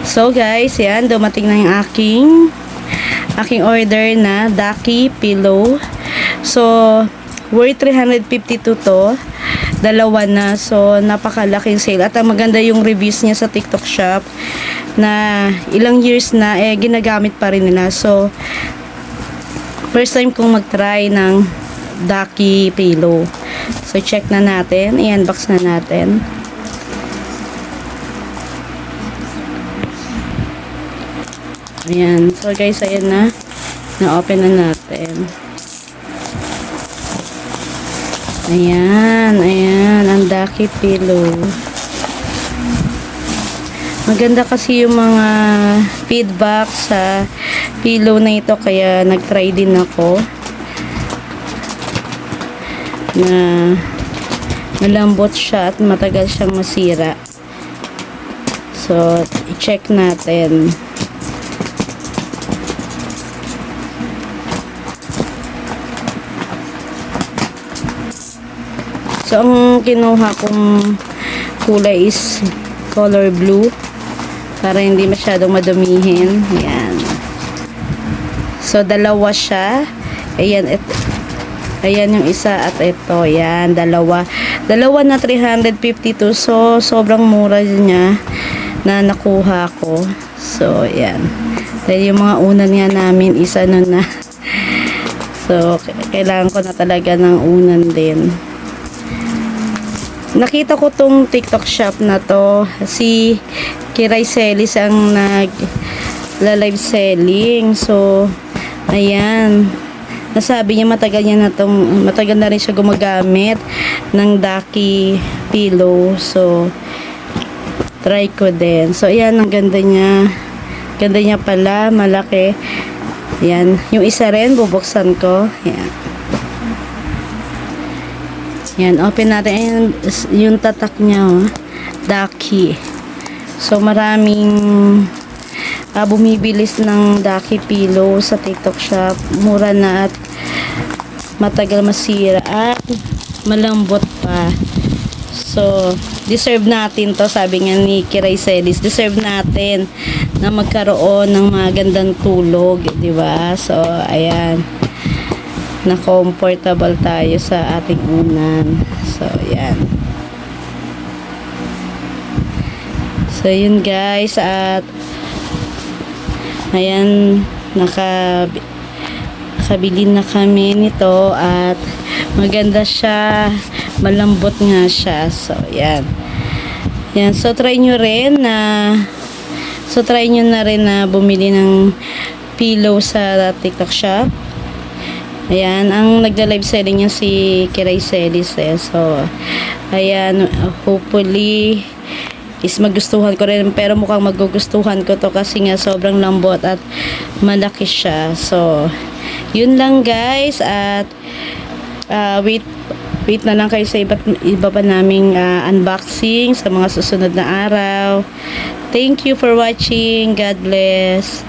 So guys, yan, dumating na yung aking order na Ducky pillow. So, worth 352 to. Dalawa na. So, napakalaking sale. At ang maganda yung reviews niya sa TikTok shop na ilang years na ginagamit pa rin nila. So, first time kong mag-try ng Ducky pillow. So, check na natin. I-unbox na natin. Ayan. So, guys, ayan na. Na-open na natin. Ayan. Ayan. Ang Ducky pillow. Maganda kasi yung mga feedback sa pillow na ito. Kaya, nag-try din ako. Na malambot siya at matagal siyang masira. So, i-check natin. So, ang kinuha kong kulay is color blue para hindi masyadong madumihin. Ayan. So, dalawa siya. Ayan, ayan yung isa at ito. Ayan, dalawa. Dalawa na 352. So, sobrang mura niya na nakuha ko. So, ayan. Dahil yung mga unan nga namin is ano na. So, kailangan ko na talaga ng unan din. Nakita ko tong TikTok shop na to. Si Kiray Celis ang nag-live selling. So, ayan. Nasabi niya matagal na rin siya gumagamit ng Ducky pillow. So, try ko din. So, ayan. Ang ganda niya. Ganda niya pala. Malaki. Ayan. Yung isa rin, bubuksan ko. Ayan. Yan, open natin. Ayan, yung tatak niya, oh. Ducky. So, maraming bumibilis ng Ducky pillow sa TikTok shop. Mura na at matagal masira at malambot pa. So, deserve natin to, sabi nga ni Kiray Celis. Deserve natin na magkaroon ng magandang tulog, di ba? So, ayan. Na comfortable tayo sa ating unan. So, yan. So, yun guys. At, ayan, nakabili na kami nito. At, maganda siya. Malambot nga siya. So, yan. Yan. So, try nyo na rin na bumili ng pillow sa TikTok shop. Ayan, ang nagla-live selling niya si Kiray Celis So, ayan, hopefully is magustuhan ko rin. Pero mukhang magugustuhan ko to kasi nga sobrang lambot at malaki siya. So, yun lang guys. At wait na lang kayo sa iba pa naming unboxing sa mga susunod na araw. Thank you for watching. God bless.